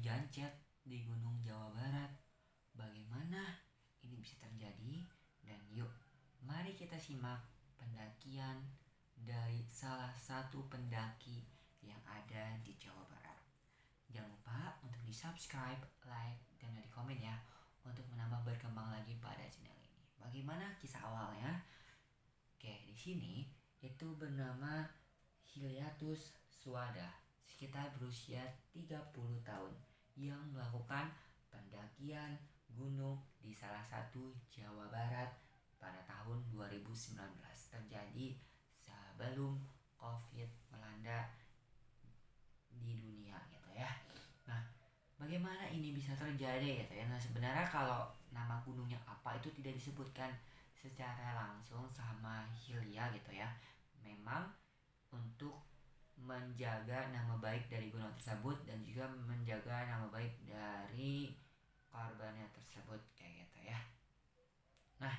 Jancet di Gunung Jawa Barat. Bagaimana ini bisa terjadi? Dan yuk, mari kita simak pendakian dari salah satu pendaki yang ada di Jawa Barat. Jangan lupa untuk di-subscribe, like, dan di komen ya, untuk menambah berkembang lagi pada channel ini. Bagaimana kisah awalnya? Oke, di sini itu bernama Hilyatus Swada, sekitar berusia 30 tahun, yang melakukan pendakian gunung di salah satu Jawa Barat pada tahun 2019, terjadi sebelum COVID melanda di dunia gitu ya. Nah, bagaimana ini bisa terjadi gitu ya? Nah, sebenarnya kalau nama gunungnya apa itu tidak disebutkan secara langsung sama Hilya gitu ya. Memang untuk menjaga nama baik dari gunung tersebut dan juga menjaga nama baik dari korbannya tersebut kayak gitu ya. Nah,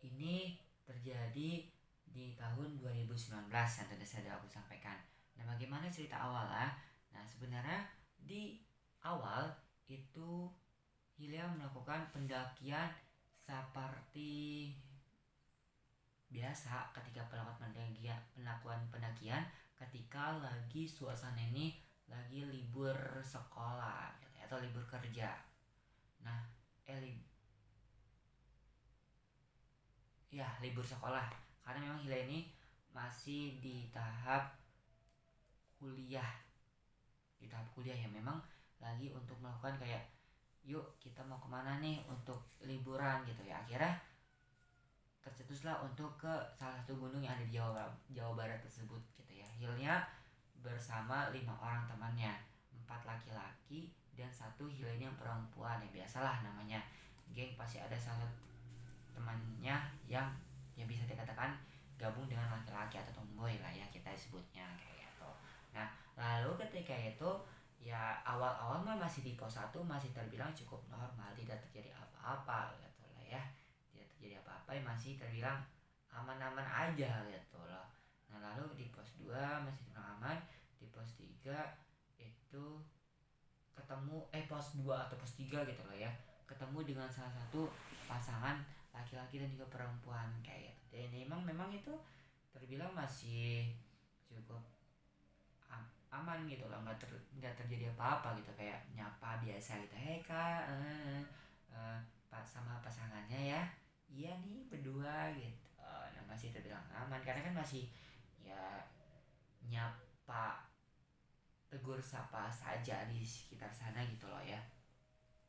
ini terjadi di tahun 2019 yang tadi saya aku sampaikan. Nah, bagaimana cerita awalnya? Nah, sebenarnya di awal itu Hilya melakukan pendakian seperti biasa ketika pendakian ketika lagi suasana ini lagi libur sekolah gitu, atau libur kerja. Nah, libur sekolah, karena memang Hilya ini masih di tahap kuliah ya, memang lagi untuk melakukan kayak yuk kita mau kemana nih untuk liburan gitu ya. Akhirnya tercetuslah untuk ke salah satu gunung yang ada di Jawa Barat tersebut gitu ya. Hilya bersama 5 orang temannya, 4 laki-laki dan 1 Hilya yang perempuan. Ya biasalah namanya geng, pasti ada salah temannya yang bisa dikatakan gabung dengan laki-laki atau tomboy lah ya kita sebutnya kayak gitu. Nah, lalu ketika itu ya awal-awal mah masih di pos 1 masih terbilang cukup normal, tidak terjadi apa-apa gitu lah ya. Tidak terjadi apa-apa, masih terbilang aman-aman aja gitu loh. Nah, lalu di pos 2 masih terbilang aman, di pos 3 itu ketemu pos 2 atau pos 3 gitu loh ya, ketemu dengan salah satu pasangan laki-laki dan juga perempuan kayak gitu. Dan memang itu terbilang masih cukup aman gitu loh, nggak terjadi apa-apa gitu, kayak nyapa biasa gitu, hei kak, sama pasangannya ya, iya nih berdua gitu. Nah, masih terbilang aman karena kan masih ya nyapa, tegur sapa saja di sekitar sana gitu loh ya,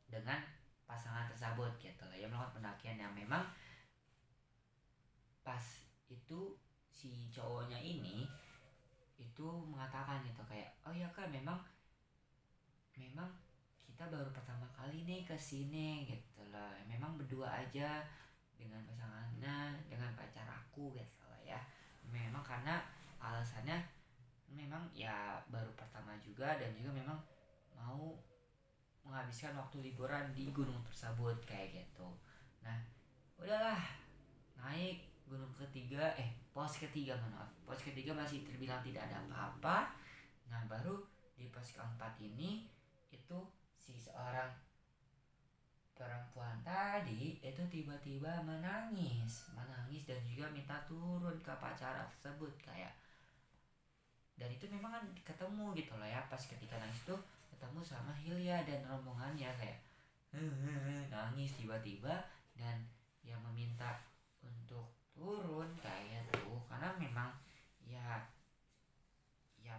dengan pasangan tersebut gitu loh ya, melakukan pendakian yang memang pas itu si cowoknya ini itu mengatakan gitu kayak, oh ya kan memang kita baru pertama kali nih ke sini gitu loh, memang berdua aja dengan pasangannya, dengan pacar aku gitu loh ya. Memang karena alasannya memang ya baru pertama juga, dan juga memang mau menghabiskan waktu liburan di gunung tersebut kayak gitu. Nah, udahlah, naik gunung ketiga, pos ketiga masih terbilang tidak ada apa-apa. Nah, baru di pos keempat ini itu si seorang perempuan tadi itu tiba-tiba menangis dan juga minta turun ke pacar tersebut kayak. Dan itu memang kan ketemu gitu loh ya, pas ketika nangis tuh ketemu sama Hilya dan rombongannya kayak nangis tiba-tiba dan yang meminta untuk turun kayak tuh, karena memang ya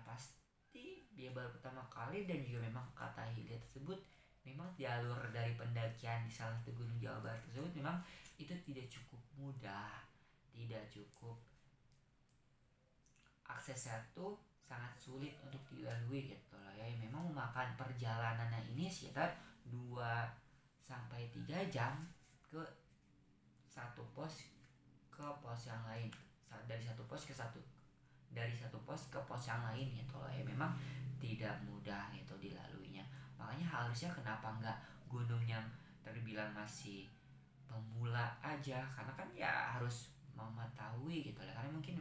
pasti dia baru pertama kali, dan juga memang kata Hilya tersebut memang jalur dari pendakian di salah satu gunung Jawa Barat tersebut memang itu tidak cukup mudah, tidak cukup, aksesnya tuh sangat sulit untuk dilalui gitu loh ya. Memang memakan perjalanannya ini sekitar 2-3 jam ke satu pos ke pos yang lain, dari satu pos ke pos yang lain gitu loh ya. Memang tidak mudah itu dilaluinya. Makanya harusnya kenapa enggak gunung yang terbilang masih pemula aja, karena kan ya harus mengetahui gitu lah, karena mungkin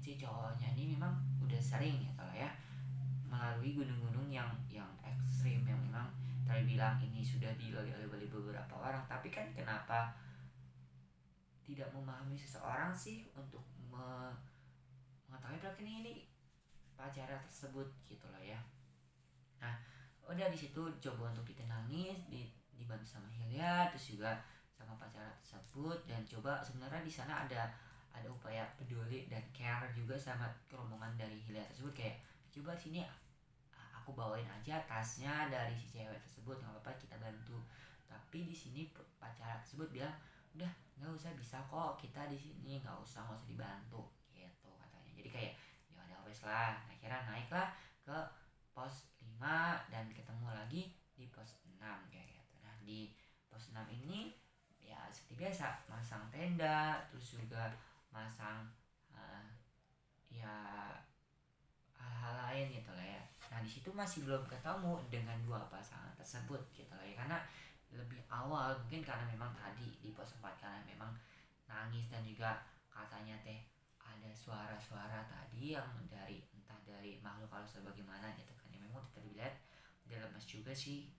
si cowoknya ini memang udah sering gitu lah ya melalui apalagi gunung-gunung yang ekstrim yang memang terbilang ini sudah dilalui oleh beberapa orang. Tapi kan kenapa tidak memahami seseorang sih untuk mengetahui belakang ini pacara tersebut gitu loh ya. Nah udah di situ coba untuk ditenangi, dibantu sama Hilya, terus juga sama pacara tersebut, dan coba sebenarnya di sana ada upaya peduli dan care juga sama rombongan dari Hilya tersebut, kayak coba sini aku bawain aja tasnya dari si cewek tersebut, nggak apa-apa kita bantu. Tapi di sini pacara tersebut bilang udah nggak usah, bisa kok kita di sini, nggak usah dibantu gitu katanya. Jadi kayak ya udah wes lah, akhirnya naiklah ke pos 5 dan ketemu lagi di pos 6 kayak gitu. Nah di pos 6 ini ya seperti biasa masang tenda, terus juga masang ya hal-hal lain gitu lah ya. Nah di situ masih belum ketemu dengan dua pasangan tersebut gitu lah ya, karena lebih awal mungkin karena memang tadi di pos 4 karena memang nangis, dan juga katanya teh ada suara-suara tadi yang entah dari makhluk halus atau bagaimana gitu kan ya. Memang terlihat dia lemas juga sih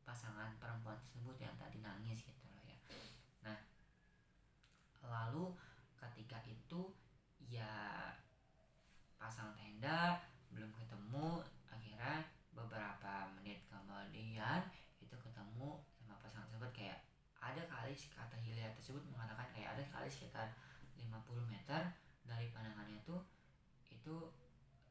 pasangan perempuan tersebut yang tadi nangis gitu loh ya. Nah lalu ketika itu ya pasang tenda belum ketemu, akhirnya beberapa menit kemudian itu ketemu sama pasangan tersebut. Kayak ada kali kata Hilya tersebut mengatakan kayak ada kali sekitar 50 meter dari pandangannya itu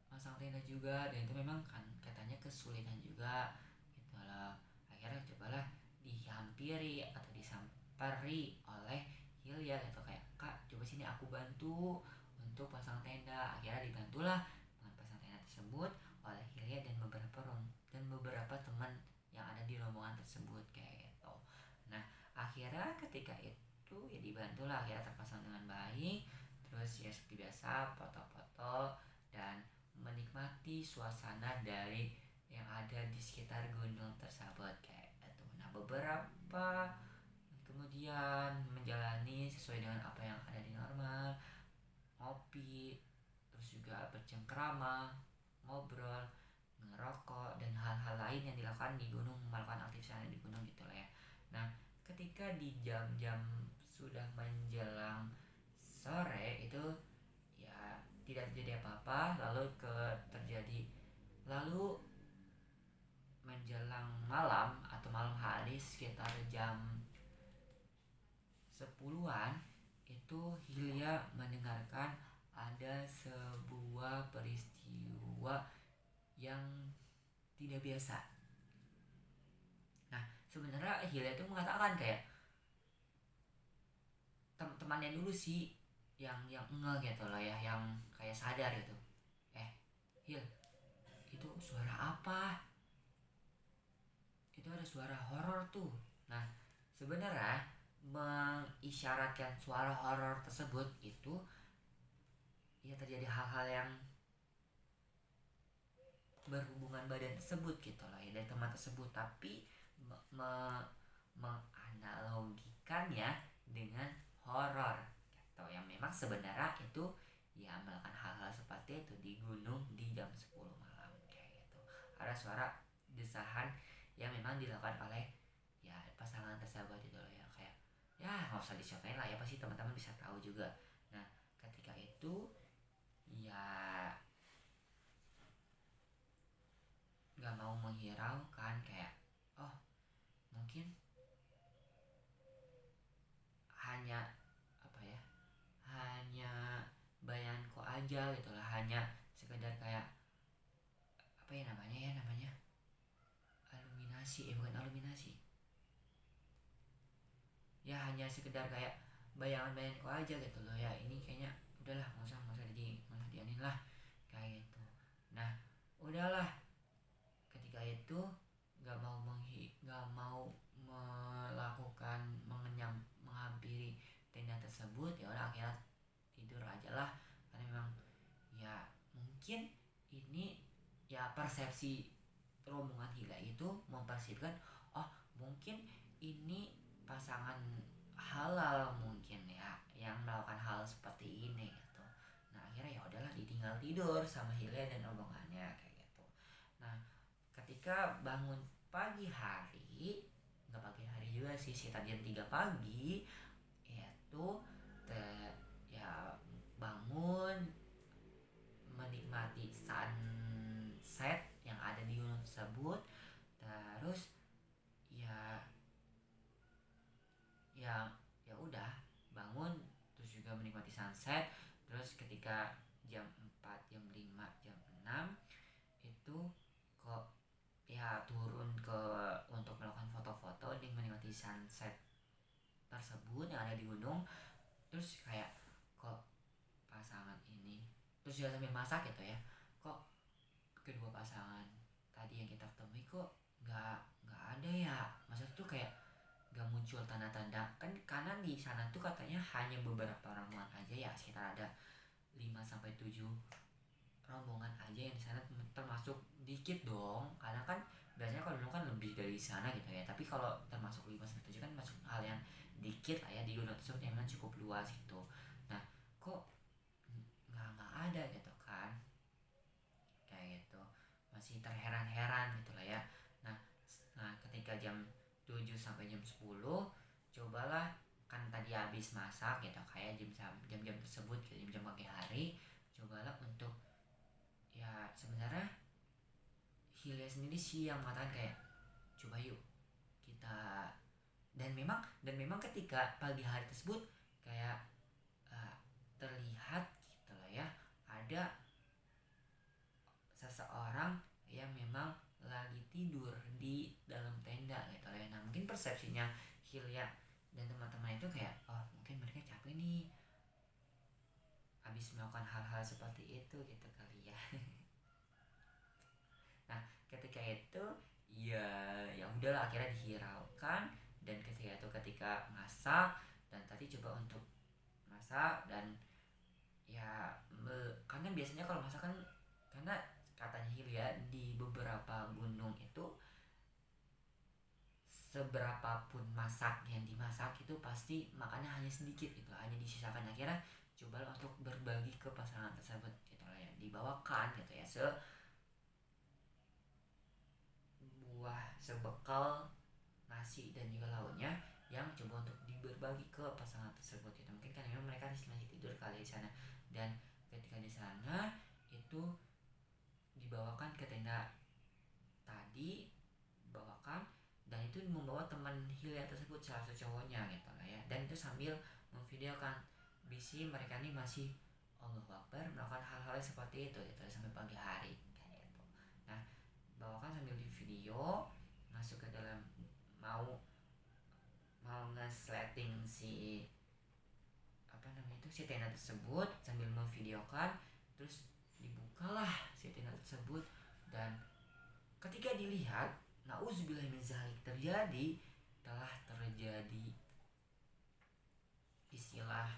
pasang tenda juga, dan itu memang kan katanya kesulitan juga gitu loh. Akhirnya cobalah dihampiri atau disampari oleh Hilya gitu, kayak kak coba sini aku bantu untuk pasang tenda. Akhirnya dibantulah dengan pasang tenda tersebut oleh Hilya dan beberapa teman yang ada di rombongan tersebut kayak gitu. Nah akhirnya ketika itu ya dibantulah, akhirnya terpasang dengan baik. Terus ya seperti biasa foto-foto dan menikmati suasana dari yang ada di sekitar gunung tersebut kayak itu. Nah beberapa kemudian menjalani sesuai dengan apa yang ada di normal, ngopi, terus juga bercengkrama, ngobrol, ngerokok, dan hal-hal lain yang dilakukan di gunung, melakukan aktivitas di gunung gitu lah ya. Nah ketika di jam-jam sudah menjelang sore itu ya tidak terjadi apa-apa, lalu menjelang malam atau malam hari sekitar jam 10-an itu Hilya mendengarkan ada sebuah peristiwa yang tidak biasa. Nah sebenarnya Hilya itu mengatakan kayak temannya dulu sih yang enggak gitu loh ya, yang kayak sadar gitu. Hil, itu suara apa? Itu ada suara horor tuh. Nah sebenarnya mengisyaratkan suara horor tersebut itu ya terjadi hal-hal yang berhubungan badan tersebut gitu loh ya, dari teman tersebut, tapi menganalogikannya dengan horor gitu, yang memang sebenarnya itu ya melakukan hal-hal seperti itu di gunung di jam 10 malam kayak gitu. Ada suara desahan yang memang dilakukan oleh ya pasangan tersebut itu loh ya, kayak ya nggak usah diceritain lah ya, pasti teman-teman bisa tahu juga. Nah ketika itu ya nggak mau menghiraukan, kayak oh mungkin hanya apa ya, hanya bayanganku aja gitu lah, hanya sekedar kayak apa ya namanya aluminasi, bukan aluminasi ya, hanya sekedar kayak bayanganku aja gitu loh ya. Ini kayaknya udahlah nggak usah dianin lah kayak gitu. Nah udahlah, ketika itu nggak mau melakukan menghampiri tenda tersebut, ya udah akhirnya tidur aja lah, karena memang ya mungkin ini ya persepsi rombongan Hila itu mempersepsikan oh mungkin ini pasangan halal mungkin ya yang melakukan hal seperti ini gitu. Nah akhirnya ya udahlah ditinggal tidur sama Hilya dan rombongannya kayak gitu. ketika bangun pagi hari, nggak pagi hari juga sih, sekitar jam 3 pagi, yaitu ya bangun menikmati sunset yang ada di gunung tersebut. Terus ya ya udah bangun, terus juga menikmati sunset. Terus ketika jam 4, jam 5, jam 6 itu kok ya turun ke untuk melakukan foto-foto dan menikmati sunset tersebut yang ada di gunung. Terus kayak kok pasangan ini, terus juga sambil masak gitu ya, kok kedua pasangan tadi yang kita temui kok nggak ada ya. Maksudnya tuh kayak nggak muncul tanda-tanda kan, karena di sana tuh katanya hanya beberapa rombongan aja ya, sekitar ada 5-7 rombongan aja yang di sana, termasuk dikit dong, karena kan biasanya kalau dulu kan lebih dari sana gitu ya. Tapi kalau termasuk 5-7 kan masuk hal yang dikit lah ya di gunung tersebut yang memang cukup luas gitu. Nah kok nggak ada gitu kan, kayak gitu, masih terheran-heran gitu lah ya. Nah ketika jam 7 sampai jam 10 cobalah, kan tadi habis masak gitu, kayak jam-jam tersebut gitu, jam-jam pagi hari, cobalah untuk ya sebenarnya Hilya sendiri sih yang mengatakan kayak coba yuk kita, dan memang ketika pagi hari tersebut kayak terlihat gitu lah ya, ada seseorang yang memang lagi tidur di dalam tenda gitu lah ya. Nah mungkin persepsinya Hilya dan teman-teman itu kayak, oh mungkin mereka capek nih habis melakukan hal-hal seperti itu gitu kali ya. Nah ketika itu ya udahlah, akhirnya dihiraukan. Dan ketika masak, dan tadi coba untuk masak, dan ya karena biasanya kalau masak kan, karena katanya Hilya di beberapa gunung itu seberapapun masak yang dimasak itu pasti makannya hanya sedikit gitu, hanya disisakan. Akhirnya coba untuk berbagi ke pasangan tersebut gitu lah ya, dibawakan gitu ya sebekal nasi dan juga lauknya yang coba untuk berbagi ke pasangan tersebut gitu. Mungkin kan memang mereka masih tidur kali di sana, dan ketika di sana itu dibawakan ke tenda tadi, bawakan, dan itu membawa teman Hilya tersebut, salah satu cowoknya gitu lah ya. Dan itu sambil memvideokan bisi mereka ini masih Allahu Akbar melakukan hal-hal seperti itu gitu sampai pagi hari kayak gitu. Nah bawakan sambil di video, masuk ke dalam, mau nge-slating si si tenda tersebut sambil memvideokan. Terus dibukalah si tenda tersebut, dan ketika dilihat, nauzubillah min zalik, telah terjadi istilah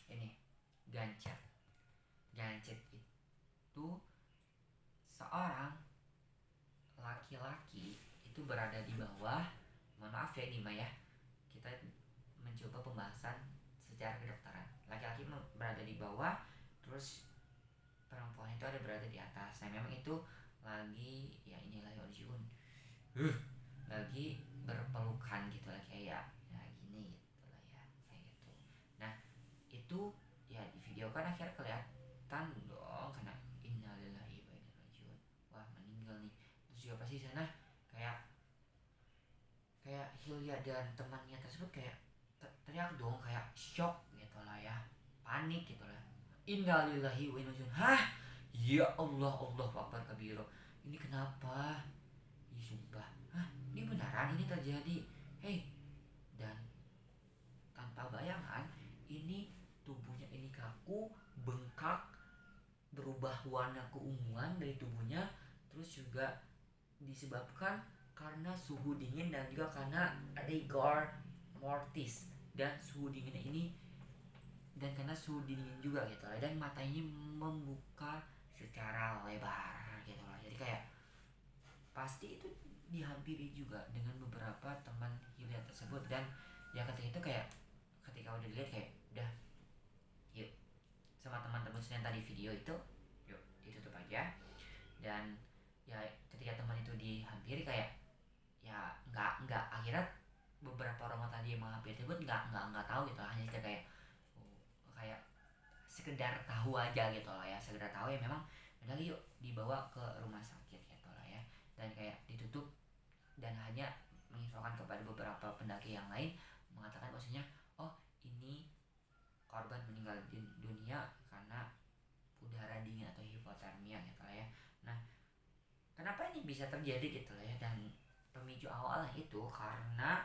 ini gancet itu seorang laki-laki itu berada di bawah. Mohon maaf ya ini ya, kita mencoba pembahasan secara kedokteran. Laki-laki berada di bawah, terus perempuan itu ada berada di atas. Nah memang itu lagi ya inilah Yorjiun lagi berpelukan gitu lah, kayak ya gini gitu lah ya, kayak gitu. Nah itu ya di video kan akhirnya kelihatan dong, karena innalillahi wa inna ilaihi rajiun, wah meninggal nih. Terus juga pasti sana kayak Hilya dan temannya tersebut kayak teriak dong, kayak shock gitu lah ya, panik gitu lah. Innalillahi wa inna ilaihi rajiun. Hah? Ya Allah, Allah Akbar kabiro. Ini kenapa? Ih sumpah. Hah? Ini beneran ini terjadi? Hei. Dan tanpa bayangan, ini tubuhnya ini kaku, bengkak, berubah warna keunguan dari tubuhnya. Terus juga disebabkan karena suhu dingin dan juga karena rigor mortis, dan suhu dinginnya ini, dan karena suhu dingin juga gitu lah, dan matanya membuka secara lebar gitu lah. Jadi kayak pasti itu dihampiri juga dengan beberapa teman Hilya tersebut. Dan ya ketika itu kayak ketika udah dilihat kayak udah yuk sama teman-teman yang tadi video itu, yuk ditutup aja. ya. Dan ya ketika teman itu dihampiri kayak ya nggak akhirnya beberapa orang tadi yang menghampiri tersebut nggak tahu gitu lah, hanya kayak kayak sekedar tahu aja gitu lah ya, sekedar tahu ya memang udah yuk dibawa ke rumah sakit gitu lah ya, dan kayak ditutup dan hanya menginfokan kepada beberapa pendaki yang lain mengatakan bahwasanya oh ini korban meninggal dunia karena udara dingin atau hipotermia gitu lah ya. Nah, kenapa ini bisa terjadi gitu lah ya, dan pemicu awalnya itu karena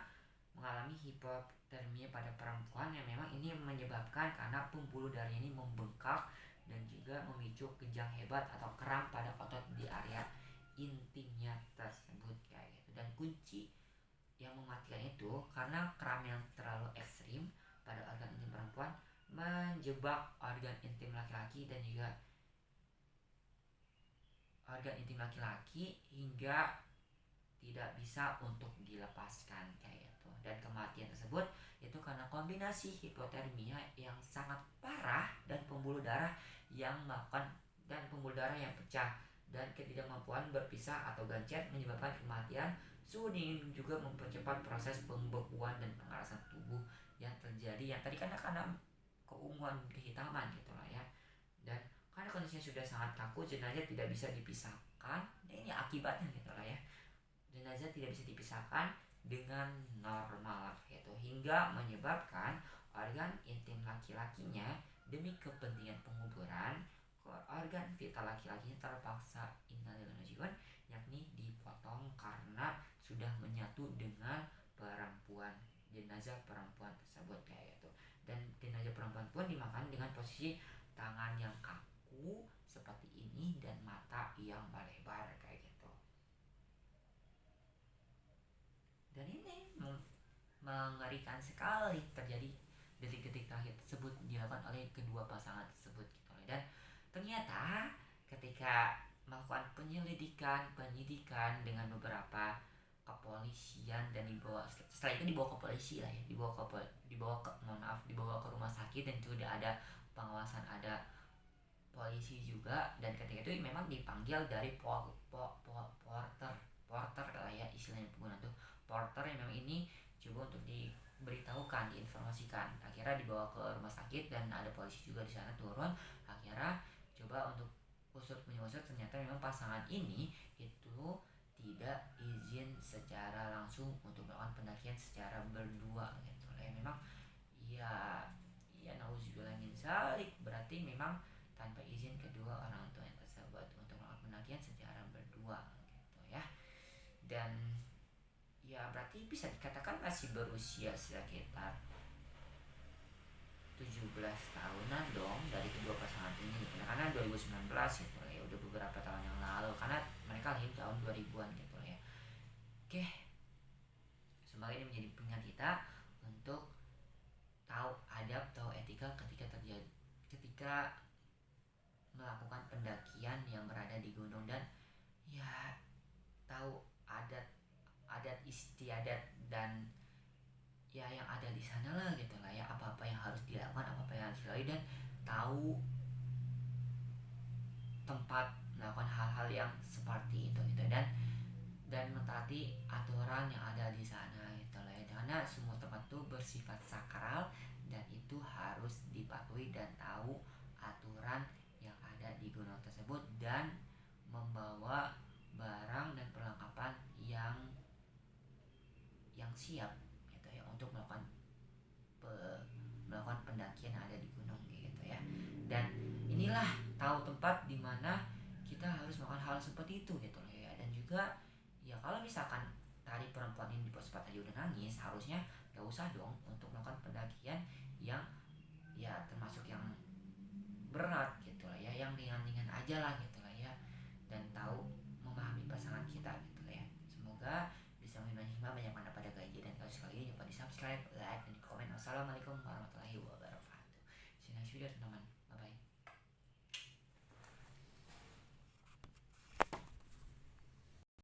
mengalami hipotermia pada perempuan yang memang ini menyebabkan karena pembuluh darah ini membengkak dan juga memicu kejang hebat atau kram pada otot di area intimnya tersebut kayak gitu. Dan kunci yang mematikan itu karena kram yang terlalu ekstrim pada organ intim perempuan menjebak organ intim laki-laki dan juga organ intim laki-laki hingga tidak bisa untuk dilepaskan kayak itu. Dan kematian tersebut itu karena kombinasi hipotermia yang sangat parah dan pembuluh darah yang yang pecah dan ketidakmampuan berpisah atau gancet menyebabkan kematian. Suhu dingin juga mempercepat proses pembekuan dan pengerasan tubuh yang terjadi yang tadi karena keunguan kehitaman gitu lah ya. Dan karena kondisinya sudah sangat kaku, jenazah tidak bisa dipisahkan. Nah, ini akibatnya gitu lah ya. Jenazah tidak bisa dipisahkan dengan normal gitu, hingga menyebabkan organ intim laki-lakinya demi kepentingan penguburan organ vital laki-lakinya terpaksa yakni dipotong karena sudah menyatu dengan perempuan, jenazah perempuan tersebut kayak gitu. Dan jenazah perempuan pun dimakan dengan posisi tangan yang kaku seperti ini dan mata yang melebar kayak gitu. Dan ini mengerikan sekali terjadi detik-detik terakhir tersebut dilakukan oleh kedua pasangan tersebut gitu. Dan ternyata ketika melakukan penyidikan dengan beberapa kepolisian dan setelah itu dibawa ke polisi lah ya, dibawa ke rumah sakit dan sudah ada pengawasan, ada polisi juga. Dan ketika itu memang dipanggil dari porter lah ya istilahnya penggunaan tuh, porter yang memang ini coba untuk diberitahukan, diinformasikan. Akhirnya dibawa ke rumah sakit dan ada polisi juga di sana turun. Akhirnya coba untuk usut ternyata memang pasangan ini itu tidak izin secara langsung untuk melakukan pendakian secara berdua gitu lah ya. Memang ya nauzubillah min zalik, berarti memang tanpa izin kedua orang tua yang tersebut untuk melakukan pendakian secara berdua gitu ya. Dan ya berarti bisa dikatakan masih berusia sekitar 17 tahunan dong dari kedua pasangan ini gitu. Karena 2019 gitu ya, udah beberapa tahun yang lalu karena mereka lahir tahun 2000-an gitu ya. Oke, semoga ini menjadi pengingat kita untuk tahu adab, tahu etika ketika melakukan pendakian yang berada di gunung, dan ya tahu adat istiadat dan ya yang ada di sana lah gitu lah ya, apa yang harus dilakukan, apa yang harus dilalui, dan tahu tempat melakukan hal-hal yang seperti itu gitu, dan mentaati aturan yang ada di sana gitu lah ya, karena semua tempat itu bersifat sakral dan itu harus dipatuhi dan tahu aturan yang ada di gunung tersebut dan membawa barang dan perlengkapan yang siap gitu ya untuk melakukan pendakian yang ada di gunung gitu ya. Dan inilah tahu tempat di mana kita harus melakukan hal seperti itu gitu ya. Dan juga ya kalau misalkan tadi perempuan ini di pos 4 tadi udah nangis, harusnya gak usah dong untuk melakukan pendakian yang ya termasuk yang berat gitu lah ya, yang ringan-ringan aja lah gitu lah ya, dan tahu memahami pasangan kita gitu lah ya. Semoga bisa menimba hikmah banyak mana pada gaji, dan kalau sekali ini lupa di subscribe, like, dan di komen. Wassalamualaikum warahmatullahi wabarakatuh. See you next video teman-teman.